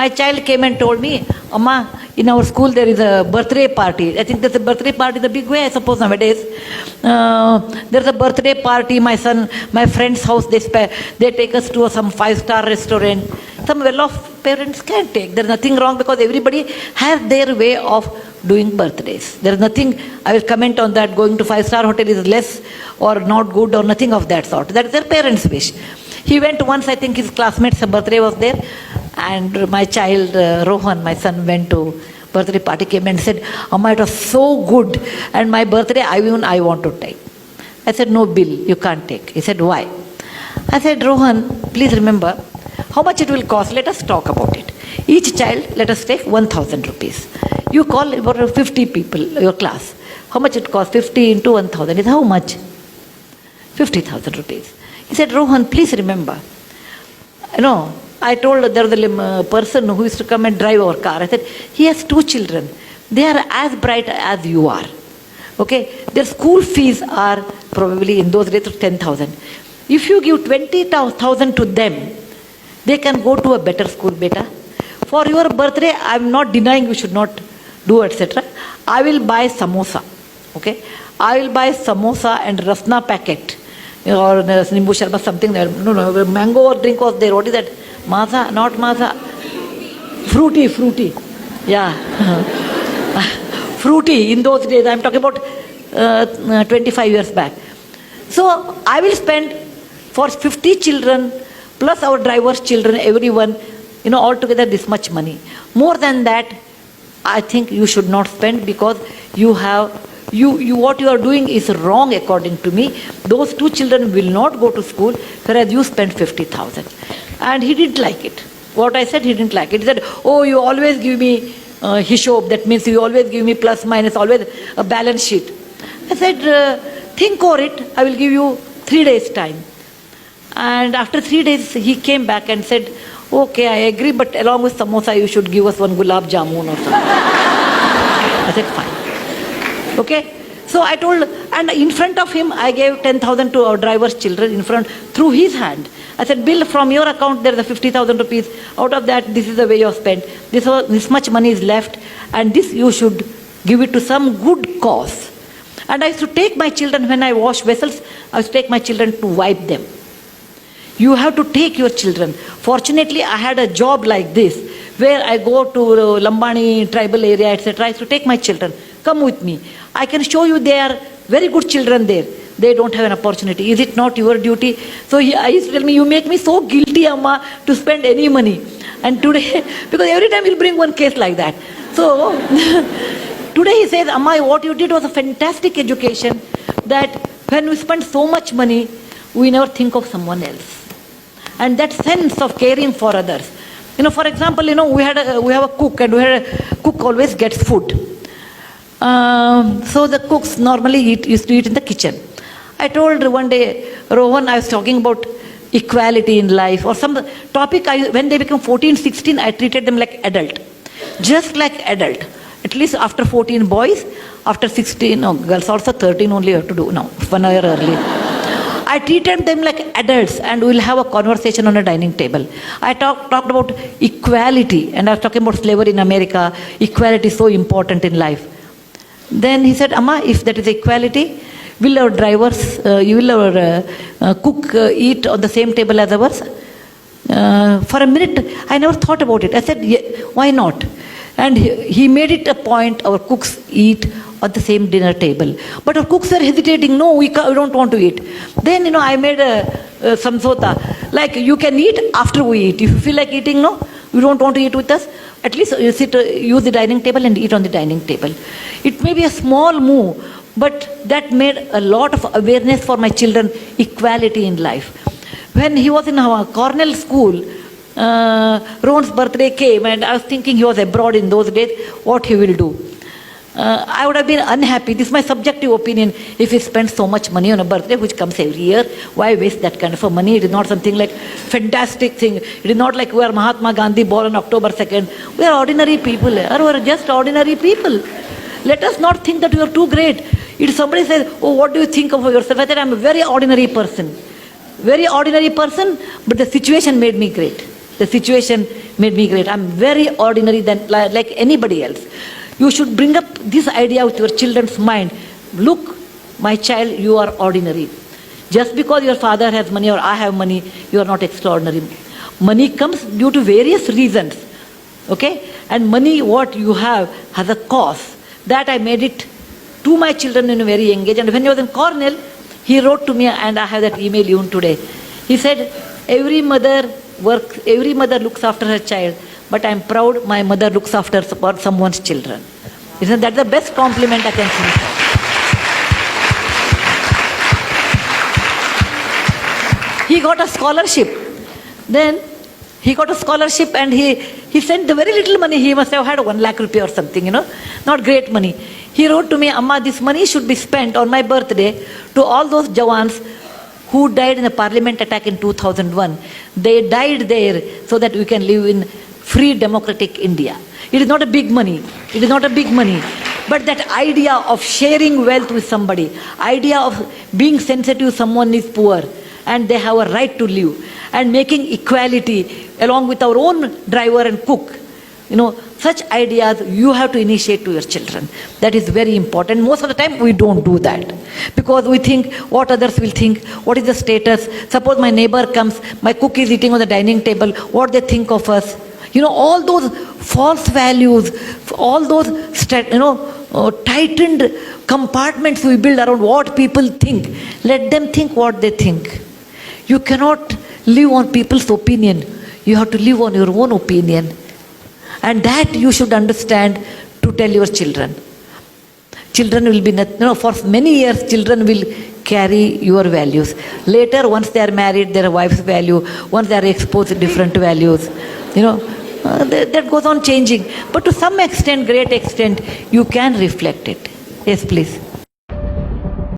My child came and told me, Amma, in our school there is a birthday party. I think there's a birthday party in a big way, I suppose, nowadays. There's a birthday party, my friend's house, they take us to some 5-star restaurant. Some well-off parents can take. There's nothing wrong because everybody has their way of doing birthdays. There's nothing, I will comment on that, going to 5-star hotel is less or not good or nothing of that sort. That is their parents' wish. He went once, I think his classmate's birthday was there, and my child, Rohan, my son, went to birthday party, came and said, Amma, it was so good, and my birthday, I want to take. I said, no, Bill, you can't take. He said, why? I said, Rohan, please remember, how much it will cost, let us talk about it. Each child, let us take 1,000 rupees. You call about 50 people, your class. How much it costs? 50 into 1,000 is how much? 50,000 rupees. He said, Rohan, please remember, I told there was a person who used to come and drive our car. I said, he has 2 children. They are as bright as you are. Okay? Their school fees are probably in those days 10,000. If you give 20,000 to them, they can go to a better school, beta. For your birthday, I am not denying you should not do, etc. I will buy samosa. Okay? I will buy samosa and rasna packet. Or nimbu sharbat, something there. No, mango drink was there. What is that? Maza, not maza. Fruity. Yeah. Fruity in those days. I am talking about 25 years back. So I will spend for 50 children plus our driver's children, everyone, altogether this much money. More than that, I think you should not spend because what you are doing is wrong according to me. Those 2 children will not go to school, whereas you spend 50,000. And he didn't like it. What I said, he didn't like it. He said, oh, you always give me hishob, that means you always give me plus minus, always a balance sheet. I said, think over it, I will give you 3 days time. And after 3 days, he came back and said, okay, I agree, but along with samosa, you should give us 1 gulab jamun or something. I said, fine. Okay? So I told, and in front of him, I gave 10,000 to our driver's children in front, through his hand. I said, Bill, from your account, there is 50,000 rupees. Out of that, this is the way you have spent. This much money is left, and this you should give it to some good cause. And I used to take my children, when I wash vessels, I used to take my children to wipe them. You have to take your children. Fortunately, I had a job like this, where I go to Lambani tribal area, etc. I used to take my children. Come with me. I can show you they are very good children there. They don't have an opportunity. Is it not your duty? So I used to tell me, you make me so guilty, Amma, to spend any money. And today, because every time he'll bring one case like that. So today he says, Amma, what you did was a fantastic education, that when we spend so much money, we never think of someone else. And that sense of caring for others. For example, we have a cook, and cook always gets food. So the cooks normally used to eat in the kitchen. I told one day, Rohan, I was talking about equality in life or some topic. When they become 14, 16, I treated them like adult. Just like adult. At least after 14 boys, after 16, girls also 13 only have to do now, 1 year early. I treated them like adults, and we'll have a conversation on a dining table. I talked about equality, and I was talking about slavery in America. Equality is so important in life. Then he said, Amma, if that is equality, will our drivers, will our cook eat on the same table as ours? For a minute, I never thought about it. I said, yeah, why not? And he made it a point, our cooks eat at the same dinner table. But our cooks were hesitating, no, we don't want to eat. Then, I made a samsota, like you can eat after we eat. If you feel like eating, no, you don't want to eat with us, at least you use the dining table and eat on the dining table. It may be a small move, but that made a lot of awareness for my children, equality in life. When he was in our Cornell school, Ron's birthday came, and I was thinking he was abroad in those days, what he will do. I would have been unhappy, this is my subjective opinion, if he spends so much money on a birthday which comes every year. Why waste that kind of a money? It is not something like fantastic thing. It is not like we are Mahatma Gandhi born on October 2nd. We are ordinary people, or we are just ordinary people. Let us not think that we are too great. If somebody says, oh, what do you think of yourself? I said, I am a very ordinary person. Very ordinary person, but the situation made me great. The situation made me great. I'm very ordinary than like anybody else. You should bring up this idea with your children's mind. Look, my child, you are ordinary. Just because your father has money or I have money, you are not extraordinary. Money comes due to various reasons. Okay? And money, what you have, has a cost. That I made it to my children in a very young age. And when he was in Cornell, he wrote to me, and I have that email even today. He said, every mother looks after her child, but I'm proud my mother looks after someone's children. Isn't that the best compliment I can think of? He got a scholarship. Then he got a scholarship, and he sent the very little money. He must have had 1 lakh rupee or something, not great money. He wrote to me, Amma, this money should be spent on my birthday to all those Jawans who died in the parliament attack in 2001. They died there so that we can live in free democratic India. It is not a big money. It is not a big money. But that idea of sharing wealth with somebody, idea of being sensitive someone is poor and they have a right to live, and making equality along with our own driver and cook, such ideas you have to initiate to your children. That is very important. Most of the time we don't do that because we think what others will think, what is the status. Suppose my neighbor comes, my cook is eating on the dining table, what they think of us. All those false values, all those tightened compartments we build around what people think. Let them think what they think. You cannot live on people's opinion. You have to live on your own opinion. And that you should understand to tell your children. Children will be, for many years, children will carry your values. Later, once they are married, their wife's value, once they are exposed to different values, that goes on changing. But to some extent, great extent, you can reflect it. Yes, please.